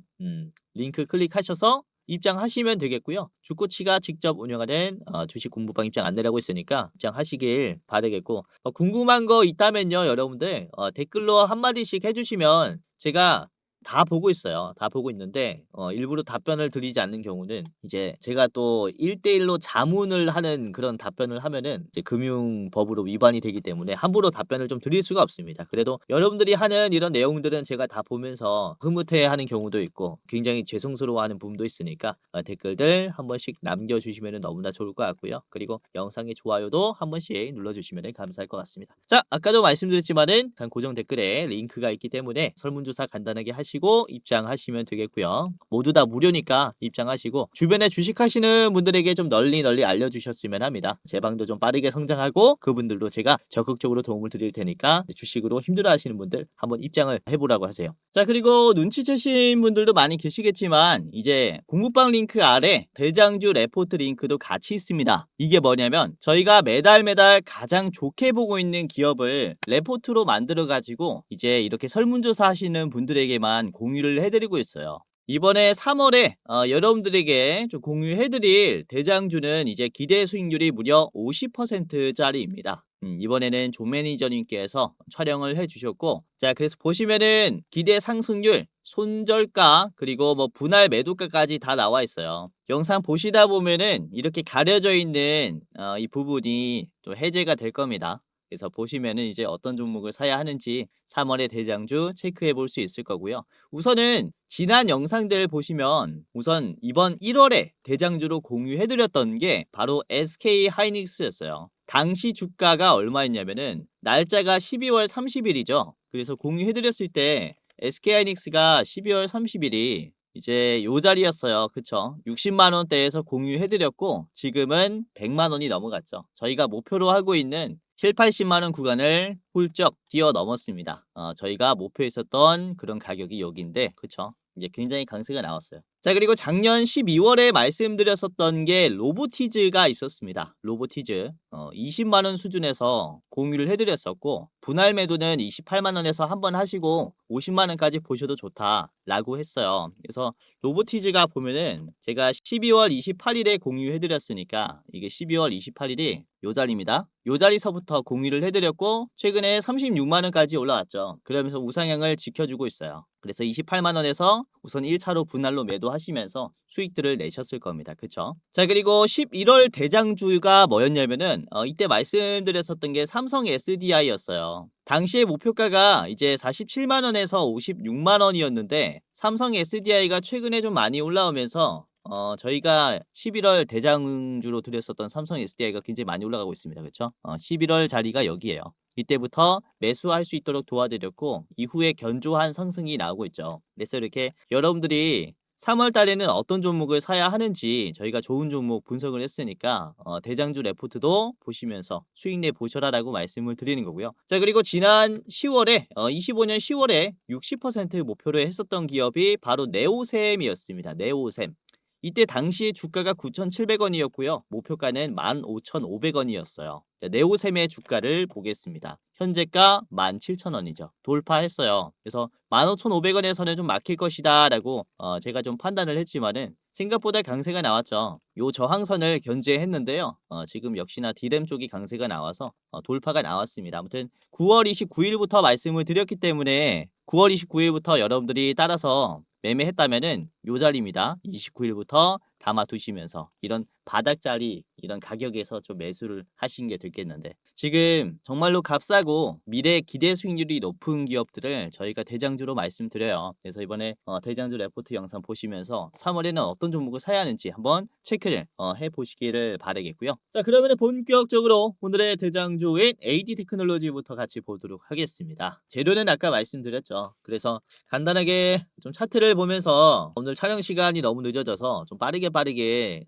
링크 클릭하셔서 입장하시면 되겠고요. 주코치가 직접 운영하는 주식 공부방 입장 안내라고 있으니까 입장하시길 바라겠고 궁금한 거 있다면요. 여러분들 댓글로 한마디씩 해주시면 제가 다 보고 있어요. 다 보고 있는데 일부러 답변을 드리지 않는 경우는 이제 제가 또 1대1로 자문을 하는 그런 답변을 하면은 이제 금융법으로 위반이 되기 때문에 함부로 답변을 좀 드릴 수가 없습니다. 그래도 여러분들이 하는 이런 내용들은 제가 다 보면서 흐뭇해하는 경우도 있고 굉장히 죄송스러워하는 부분도 있으니까 댓글들 한 번씩 남겨주시면 너무나 좋을 것 같고요. 그리고 영상의 좋아요도 한 번씩 눌러주시면 감사할 것 같습니다. 자, 아까도 말씀드렸지만은 고정 댓글에 링크가 있기 때문에 설문조사 간단하게 하시고 입장하시면 되겠고요. 모두 다 무료니까 입장하시고 주변에 주식하시는 분들에게 좀 널리 알려주셨으면 합니다. 제 방도 좀 빠르게 성장하고 그분들도 제가 적극적으로 도움을 드릴 테니까 주식으로 힘들어하시는 분들 한번 입장을 해보라고 하세요. 자, 그리고 눈치채신 분들도 많이 계시겠지만 이제 공부방 링크 아래 대장주 레포트 링크도 같이 있습니다. 이게 뭐냐면 저희가 매달 가장 좋게 보고 있는 기업을 레포트로 만들어 가지고 이제 이렇게 설문조사 하시는 분들에게만 공유를 해드리고 있어요. 이번에 3월에 여러분들에게 좀 공유해드릴 대장주는 이제 기대 수익률이 무려 50%짜리입니다. 이번에는 존 매니저님께서 촬영을 해주셨고 자, 그래서 보시면은 기대 상승률, 손절가 그리고 뭐 분할 매도가까지 다 나와 있어요. 영상 보시다 보면은 이렇게 가려져 있는 이 부분이 좀 해제가 될 겁니다. 그래서 보시면은 이제 어떤 종목을 사야 하는지 3월의 대장주 체크해 볼 수 있을 거고요. 우선은 지난 영상들 보시면 우선 이번 1월에 대장주로 공유해드렸던 게 바로 SK 하이닉스였어요. 당시 주가가 얼마였냐면은 날짜가 12월 30일이죠. 그래서 공유해드렸을 때 SK 하이닉스가 12월 30일이 이제 요 자리였어요. 그쵸? 60만 원대에서 공유해드렸고 지금은 100만 원이 넘어갔죠. 저희가 목표로 하고 있는 7, 80만 원 구간을 훌쩍 뛰어넘었습니다. 저희가 목표했었던 그런 가격이 여기인데 그쵸? 이제 굉장히 강세가 나왔어요. 자, 그리고 작년 12월에 말씀드렸었던 게 로보티즈가 있었습니다. 로보티즈 20만 원 수준에서 공유를 해드렸었고, 분할 매도는 28만 원에서 한번 하시고 50만 원까지 보셔도 좋다라고 했어요. 그래서 로보티즈가 보면은 제가 12월 28일에 공유해드렸으니까 이게 12월 28일이 요 자리입니다. 요 자리서부터 공유를 해드렸고 최근에 36만 원까지 올라왔죠. 그러면서 우상향을 지켜주고 있어요. 그래서 28만 원에서 우선 1차로 분할로 매도하시면서 수익들을 내셨을 겁니다. 그쵸? 자, 그리고 11월 대장주가 뭐였냐면은 이때 말씀드렸었던 게 삼성 SDI였어요. 당시의 목표가가 이제 47만 원에서 56만 원이었는데 삼성 SDI가 최근에 좀 많이 올라오면서 저희가 11월 대장주로 드렸었던 삼성 SDI가 굉장히 많이 올라가고 있습니다. 그쵸? 11월 자리가 여기에요. 이때부터 매수할 수 있도록 도와드렸고 이후에 견조한 상승이 나오고 있죠. 그래서 이렇게 여러분들이 3월 달에는 어떤 종목을 사야 하는지 저희가 좋은 종목 분석을 했으니까 대장주 레포트도 보시면서 수익 내 보셔라라고 말씀을 드리는 거고요. 자, 그리고 지난 10월에 25년 10월에 60% 목표로 했었던 기업이 바로 네오셈이었습니다. 네오셈. 이때 당시 주가가 9,700원이었고요. 목표가는 15,500원이었어요. 네오셈의 주가를 보겠습니다. 현재가 17,000원이죠. 돌파했어요. 그래서 15,500원에서는 좀 막힐 것이다 라고 제가 좀 판단을 했지만은 생각보다 강세가 나왔죠. 요 저항선을 견제했는데요. 지금 역시나 디램 쪽이 강세가 나와서 돌파가 나왔습니다. 아무튼 9월 29일부터 말씀을 드렸기 때문에 9월 29일부터 여러분들이 따라서 매매했다면은 요 자리입니다. 29일부터 담아 두시면서 이런 바닥자리 이런 가격에서 좀 매수를 하신 게 됐겠는데 지금 정말로 값싸고 미래 기대 수익률이 높은 기업들을 저희가 대장주로 말씀드려요. 그래서 이번에 대장주 레포트 영상 보시면서 3월에는 어떤 종목을 사야 하는지 한번 체크를 해보시기를 바라겠고요. 자, 그러면 본격적으로 오늘의 대장주인 AD 테크놀로지부터 같이 보도록 하겠습니다. 재료는 아까 말씀드렸죠. 그래서 간단하게 좀 차트를 보면서 오늘 촬영 시간이 너무 늦어져서 좀 빠르게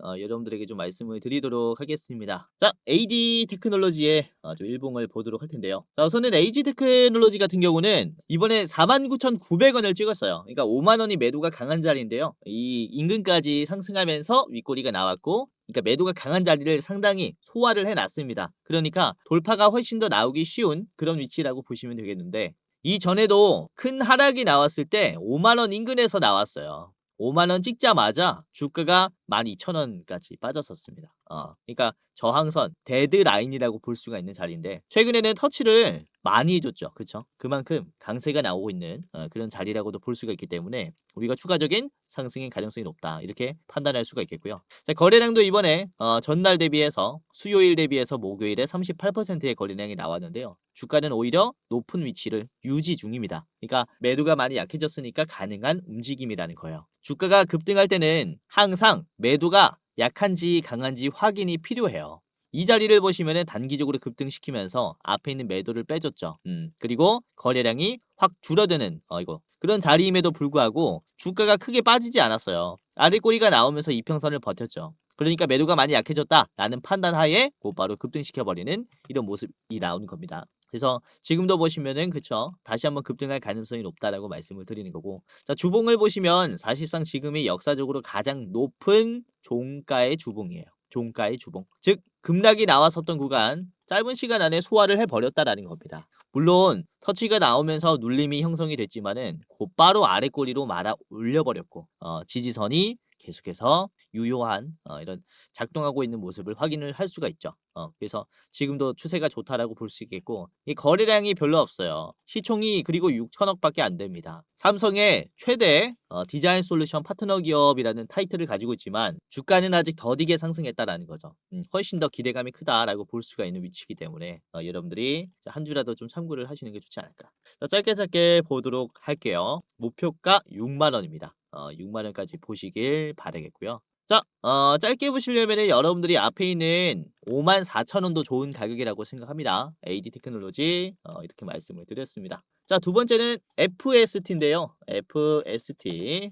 여러분들에게 좀 말씀을 드리도록 하겠습니다. 자, AD 테크놀로지의 좀 일봉을 보도록 할 텐데요. 자, 우선은 AD 테크놀로지 같은 경우는 이번에 49,900원을 찍었어요. 그러니까 5만 원이 매도가 강한 자리인데요. 이 인근까지 상승하면서 윗꼬리가 나왔고 그러니까 매도가 강한 자리를 상당히 소화를 해놨습니다. 그러니까 돌파가 훨씬 더 나오기 쉬운 그런 위치라고 보시면 되겠는데 이전에도 큰 하락이 나왔을 때 5만 원 인근에서 나왔어요. 5만 원 찍자마자 주가가 12,000원까지 빠졌었습니다. 그러니까 저항선, 데드라인이라고 볼 수가 있는 자리인데 최근에는 터치를 많이 해줬죠. 그쵸? 그만큼 강세가 나오고 있는 그런 자리라고도 볼 수가 있기 때문에 우리가 추가적인 상승의 가능성이 높다. 이렇게 판단할 수가 있겠고요. 자, 거래량도 이번에 전날 대비해서 수요일 대비해서 목요일에 38%의 거래량이 나왔는데요. 주가는 오히려 높은 위치를 유지 중입니다. 그러니까 매도가 많이 약해졌으니까 가능한 움직임이라는 거예요. 주가가 급등할 때는 항상 매도가 약한지 강한지 확인이 필요해요. 이 자리를 보시면은 단기적으로 급등시키면서 앞에 있는 매도를 빼줬죠. 그리고 거래량이 확 줄어드는 그런 자리임에도 불구하고 주가가 크게 빠지지 않았어요. 아래 꼬리가 나오면서 이평선을 버텼죠. 그러니까 매도가 많이 약해졌다라는 판단 하에 곧바로 급등시켜버리는 이런 모습이 나오는 겁니다. 그래서 지금도 보시면은 그쵸, 다시 한번 급등할 가능성이 높다라고 말씀을 드리는 거고, 자, 주봉을 보시면 사실상 지금이 역사적으로 가장 높은 종가의 주봉이에요. 종가의 주봉, 즉 급락이 나왔었던 구간 짧은 시간 안에 소화를 해버렸다라는 겁니다. 물론 터치가 나오면서 눌림이 형성이 됐지만은 곧바로 아래 꼬리로 말아 올려버렸고 지지선이 계속해서 유효한 이런 작동하고 있는 모습을 확인을 할 수가 있죠. 그래서 지금도 추세가 좋다라고 볼 수 있겠고 이 거래량이 별로 없어요. 시총이 그리고 6천억밖에 안 됩니다. 삼성의 최대 디자인 솔루션 파트너 기업이라는 타이틀을 가지고 있지만 주가는 아직 더디게 상승했다라는 거죠. 훨씬 더 기대감이 크다라고 볼 수가 있는 위치이기 때문에 여러분들이 한 주라도 좀 참고를 하시는 게 좋지 않을까. 자, 짧게 보도록 할게요. 목표가 6만 원입니다. 6만 원까지 보시길 바라겠고요. 자, 짧게 보시려면 여러분들이 앞에 있는 54,000원도 좋은 가격이라고 생각합니다. AD 테크놀로지 이렇게 말씀을 드렸습니다. 자, 두 번째는 FST인데요. FST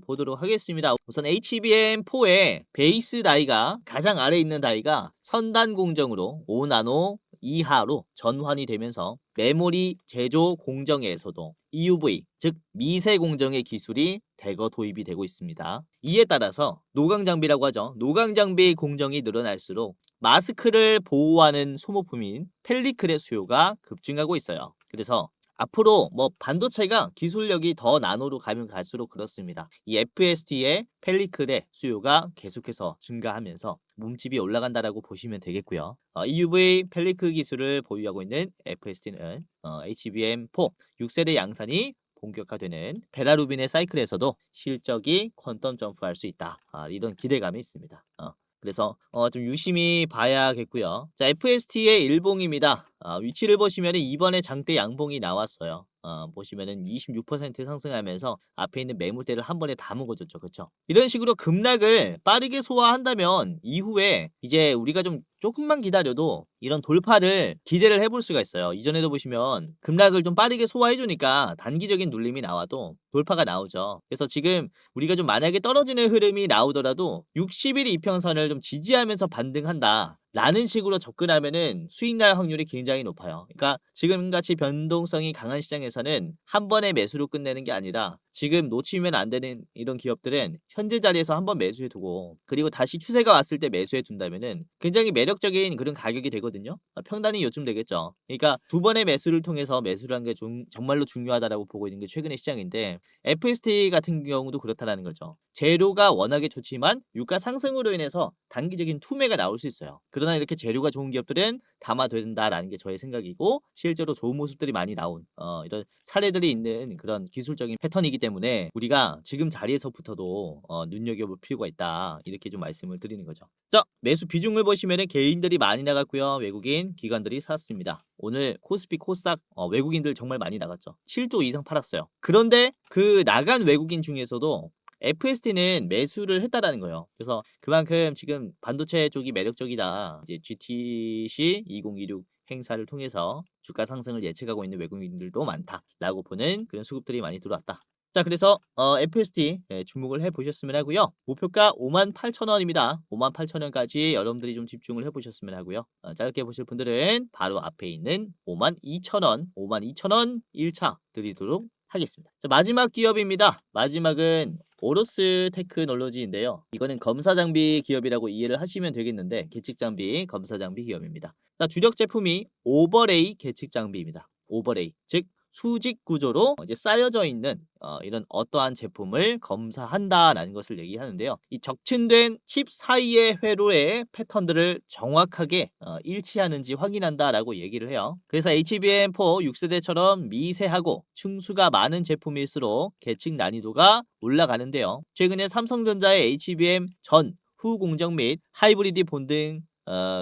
보도록 하겠습니다. 우선 HBM4의 베이스 다이가 가장 아래에 있는 다이가 선단 공정으로 5나노 이하로 전환이 되면서 메모리 제조 공정에서도 EUV, 즉 미세 공정의 기술이 대거 도입이 되고 있습니다. 이에 따라서 노광 장비라고 하죠. 노광 장비 공정이 늘어날수록 마스크를 보호하는 소모품인 펠리클의 수요가 급증하고 있어요. 그래서 앞으로 뭐 반도체가 기술력이 더 나노로 가면 갈수록 그렇습니다. 이 FST의 펠리클의 수요가 계속해서 증가하면서 몸집이 올라간다라고 보시면 되겠고요. EUV 펠리클 기술을 보유하고 있는 FST는 HBM4 6세대 양산이 본격화되는 베라루빈의 사이클에서도 실적이 퀀텀 점프할 수 있다. 이런 기대감이 있습니다. 그래서 좀 유심히 봐야겠고요. 자, FST의 일봉입니다. 위치를 보시면 이번에 장대 양봉이 나왔어요. 보시면은 26% 상승하면서 앞에 있는 매물대를 한 번에 다 먹어줬죠. 그쵸? 이런 식으로 급락을 빠르게 소화한다면 이후에 이제 우리가 좀 조금만 기다려도 이런 돌파를 기대를 해볼 수가 있어요. 이전에도 보시면 급락을 좀 빠르게 소화해주니까 단기적인 눌림이 나와도 돌파가 나오죠. 그래서 지금 우리가 좀 만약에 떨어지는 흐름이 나오더라도 60일 이평선을 좀 지지하면서 반등한다. 라는 식으로 접근하면은 수익 날 확률이 굉장히 높아요. 그러니까 지금같이 변동성이 강한 시장에서는 한 번에 매수로 끝내는 게 아니라 지금 놓치면 안 되는 이런 기업들은 현재 자리에서 한번 매수해 두고 그리고 다시 추세가 왔을 때 매수해 둔다면은 굉장히 매력적인 그런 가격이 되거든요. 평단이 요즘 되겠죠. 그러니까 두 번의 매수를 통해서 매수를 한 게 정말로 중요하다라고 보고 있는 게 최근의 시장인데 FST 같은 경우도 그렇다라는 거죠. 재료가 워낙에 좋지만 유가 상승으로 인해서 단기적인 투매가 나올 수 있어요. 그러나 이렇게 재료가 좋은 기업들은 담아된다라는 게 저의 생각이고 실제로 좋은 모습들이 많이 나온 이런 사례들이 있는 그런 기술적인 패턴이기 때문에 우리가 지금 자리에서부터도 눈여겨볼 필요가 있다. 이렇게 좀 말씀을 드리는 거죠. 자, 매수 비중을 보시면은 개인들이 많이 나갔고요. 외국인 기관들이 샀습니다. 오늘 코스피 코스닥 외국인들 정말 많이 나갔죠. 7조 이상 팔았어요. 그런데 그 나간 외국인 중에서도 FST는 매수를 했다라는 거예요. 그래서 그만큼 지금 반도체 쪽이 매력적이다. 이제 GTC 2026 행사를 통해서 주가 상승을 예측하고 있는 외국인들도 많다라고 보는 그런 수급들이 많이 들어왔다. 자, 그래서 FST 주목을 해보셨으면 하고요. 목표가 58,000원입니다. 58,000원까지 여러분들이 좀 집중을 해보셨으면 하고요. 짧게 보실 분들은 바로 앞에 있는 52,000원, 52,000원 1차 드리도록 하겠습니다. 자, 마지막 기업입니다. 마지막은 오로스 테크놀로지인데요. 이거는 검사 장비 기업이라고 이해를 하시면 되겠는데 계측 장비, 검사 장비 기업입니다. 자, 주력 제품이 오버레이 계측 장비입니다. 오버레이, 즉 수직 구조로 이제 쌓여져 있는 이런 어떠한 제품을 검사한다라는 것을 얘기하는데요. 이 적층된 칩 사이의 회로의 패턴들을 정확하게 일치하는지 확인한다라고 얘기를 해요. 그래서 HBM4 6세대처럼 미세하고 층수가 많은 제품일수록 계측 난이도가 올라가는데요. 최근에 삼성전자의 HBM 전, 후 공정 및 하이브리드 본등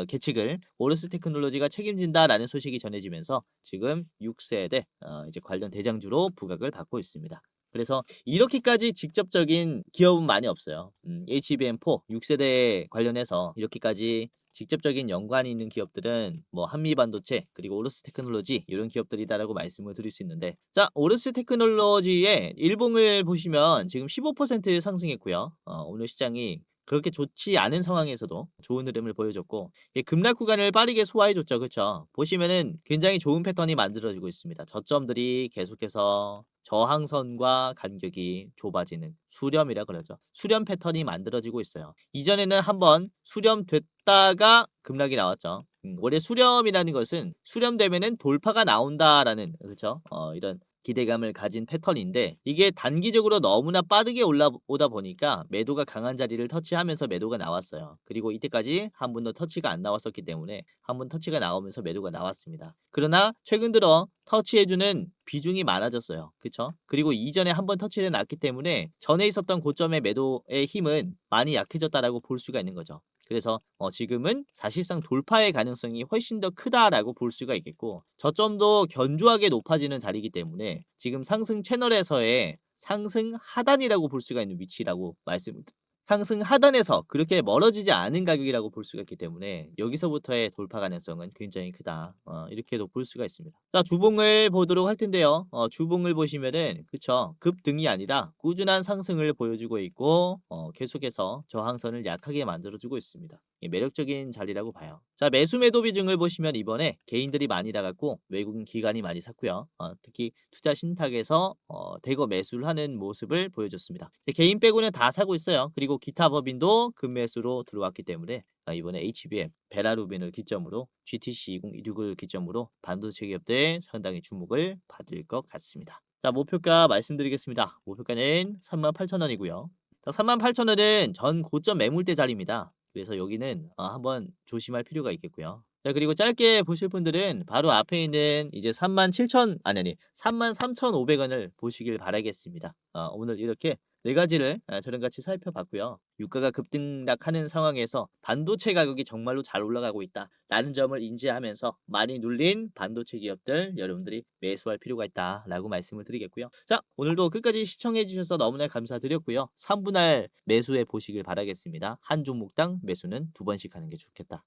계측을 오르스 테크놀로지가 책임진다라는 소식이 전해지면서 지금 6세대 이제 관련 대장주로 부각을 받고 있습니다. 그래서 이렇게까지 직접적인 기업은 많이 없어요. HBM4 6세대 관련해서 이렇게까지 직접적인 연관이 있는 기업들은 뭐 한미반도체 그리고 오르스 테크놀로지 이런 기업들이다라고 말씀을 드릴 수 있는데 자 오르스 테크놀로지의 일봉을 보시면 지금 15% 상승했고요. 오늘 시장이 그렇게 좋지 않은 상황에서도 좋은 흐름을 보여줬고 급락 구간을 빠르게 소화해줬죠. 그렇죠? 보시면은 굉장히 좋은 패턴이 만들어지고 있습니다. 저점들이 계속해서 저항선과 간격이 좁아지는 수렴이라 그러죠. 수렴 패턴이 만들어지고 있어요. 이전에는 한번 수렴됐다가 급락이 나왔죠. 원래 수렴이라는 것은 수렴되면은 돌파가 나온다라는 그렇죠? 이런 기대감을 가진 패턴인데 이게 단기적으로 너무나 빠르게 올라오다 보니까 매도가 강한 자리를 터치하면서 매도가 나왔어요. 그리고 이때까지 한 번도 터치가 안 나왔었기 때문에 한 번 터치가 나오면서 매도가 나왔습니다. 그러나 최근 들어 터치해주는 비중이 많아졌어요. 그쵸? 그리고 이전에 한 번 터치를 해놨기 때문에 전에 있었던 고점의 매도의 힘은 많이 약해졌다라고 볼 수가 있는 거죠. 그래서 지금은 사실상 돌파의 가능성이 훨씬 더 크다라고 볼 수가 있겠고 저점도 견조하게 높아지는 자리이기 때문에 지금 상승 채널에서의 상승 하단이라고 볼 수가 있는 위치라고 말씀을 상승 하단에서 그렇게 멀어지지 않은 가격이라고 볼 수가 있기 때문에 여기서부터의 돌파 가능성은 굉장히 크다. 이렇게도 볼 수가 있습니다. 자, 주봉을 보도록 할 텐데요. 주봉을 보시면은 그쵸 급등이 아니라 꾸준한 상승을 보여주고 있고 계속해서 저항선을 약하게 만들어주고 있습니다. 매력적인 자리라고 봐요. 자, 매수 매도 비중을 보시면 이번에 개인들이 많이 나갔고 외국인 기관이 많이 샀고요. 특히 투자 신탁에서 대거 매수를 하는 모습을 보여줬습니다. 개인 빼고는 다 사고 있어요. 그리고 기타 법인도 급매수로 들어왔기 때문에 이번에 HBM, 베라루빈을 기점으로 GTC 2026을 기점으로 반도체 기업들 상당히 주목을 받을 것 같습니다. 자, 목표가 말씀드리겠습니다. 목표가는 38,000원이고요. 자, 38,000원은 전 고점 매물대 자리입니다. 그래서 여기는 한번 조심할 필요가 있겠고요. 자, 그리고 짧게 보실 분들은 바로 앞에 있는 이제 37,000 아니 33,500원을 보시길 바라겠습니다. 오늘 이렇게 네 가지를 저랑 같이 살펴봤고요. 유가가 급등락하는 상황에서 반도체 가격이 정말로 잘 올라가고 있다라는 점을 인지하면서 많이 눌린 반도체 기업들 여러분들이 매수할 필요가 있다라고 말씀을 드리겠고요. 자, 오늘도 끝까지 시청해 주셔서 너무나 감사드렸고요. 3분할 매수해 보시길 바라겠습니다. 한 종목당 매수는 2번씩 하는 게 좋겠다.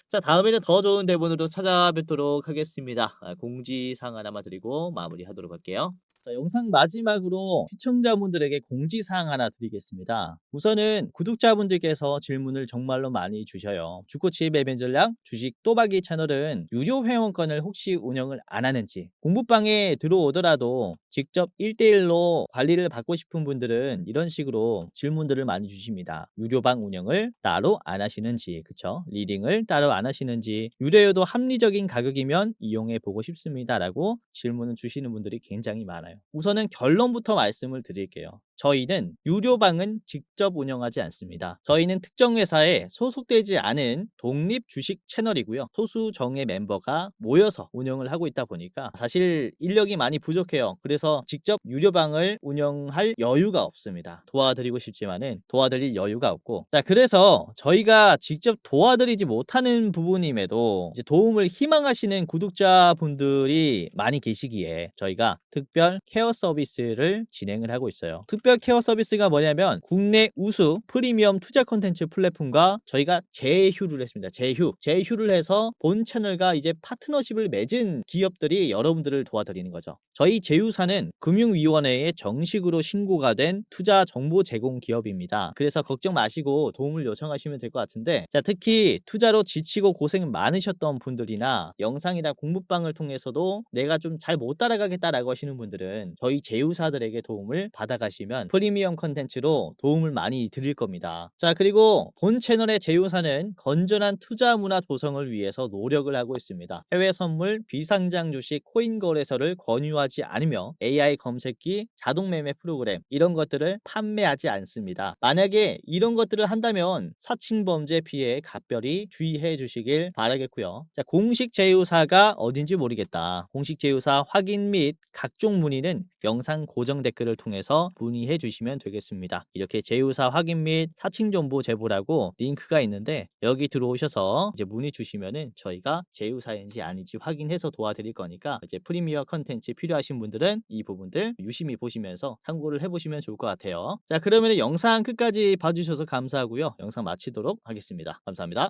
자, 다음에는 더 좋은 대본으로 찾아뵙도록 하겠습니다. 공지사항 하나만 드리고 마무리하도록 할게요. 자, 영상 마지막으로 시청자분들에게 공지사항 하나 드리겠습니다. 우선은 구독자분들께서 질문을 정말로 많이 주셔요. 주코치 매매 전략 주식 또박이 채널은 유료 회원권을 혹시 운영을 안 하는지, 공부방에 들어오더라도 직접 1대1로 관리를 받고 싶은 분들은 이런 식으로 질문들을 많이 주십니다. 유료방 운영을 따로 안 하시는지, 그쵸? 리딩을 따로 안 하시는지, 유료여도 합리적인 가격이면 이용해 보고 싶습니다 라고 질문을 주시는 분들이 굉장히 많아요. 우선은 결론부터 말씀을 드릴게요. 저희는 유료방은 직접 운영하지 않습니다. 저희는 특정 회사에 소속되지 않은 독립 주식 채널이고요. 소수 정예 멤버가 모여서 운영을 하고 있다 보니까 사실 인력이 많이 부족해요. 그래서 직접 유료방을 운영할 여유가 없습니다. 도와드리고 싶지만은 도와드릴 여유가 없고, 자, 그래서 저희가 직접 도와드리지 못하는 부분임에도 이제 도움을 희망하시는 구독자분들이 많이 계시기에 저희가 특별 케어 서비스를 진행을 하고 있어요. 특별 케어 서비스가 뭐냐면 국내 우수 프리미엄 투자 콘텐츠 플랫폼과 저희가 제휴를 했습니다. 제휴를 해서 본 채널과 이제 파트너십을 맺은 기업들이 여러분들을 도와드리는 거죠. 저희 제휴사는 금융위원회에 정식으로 신고가 된 투자 정보 제공 기업입니다. 그래서 걱정 마시고 도움을 요청하시면 될 것 같은데, 자, 특히 투자로 지치고 고생 많으셨던 분들이나 영상이나 공부방을 통해서도 내가 좀 잘 못 따라가겠다라고 하시는 분들은 저희 제휴사들에게 도움을 받아가시면 프리미엄 컨텐츠로 도움을 많이 드릴 겁니다. 자, 그리고 본 채널의 제휴사는 건전한 투자 문화 조성을 위해서 노력을 하고 있습니다. 해외 선물, 비상장 주식, 코인 거래소를 권유하지 않으며 AI 검색기, 자동 매매 프로그램 이런 것들을 판매하지 않습니다. 만약에 이런 것들을 한다면 사칭 범죄 피해에 각별히 주의해 주시길 바라겠고요. 자, 공식 제휴사가 어딘지 모르겠다. 공식 제휴사 확인 및 각종 문의는 영상 고정 댓글을 통해서 문의해 주시면 되겠습니다. 이렇게 제휴사 확인 및 사칭 정보 제보라고 링크가 있는데 여기 들어오셔서 이제 문의 주시면은 저희가 제휴사인지 아닌지 확인해서 도와드릴 거니까 이제 프리미어 컨텐츠 필요하신 분들은 이 부분들 유심히 보시면서 참고를 해보시면 좋을 것 같아요. 자, 그러면 영상 끝까지 봐주셔서 감사하고요. 영상 마치도록 하겠습니다. 감사합니다.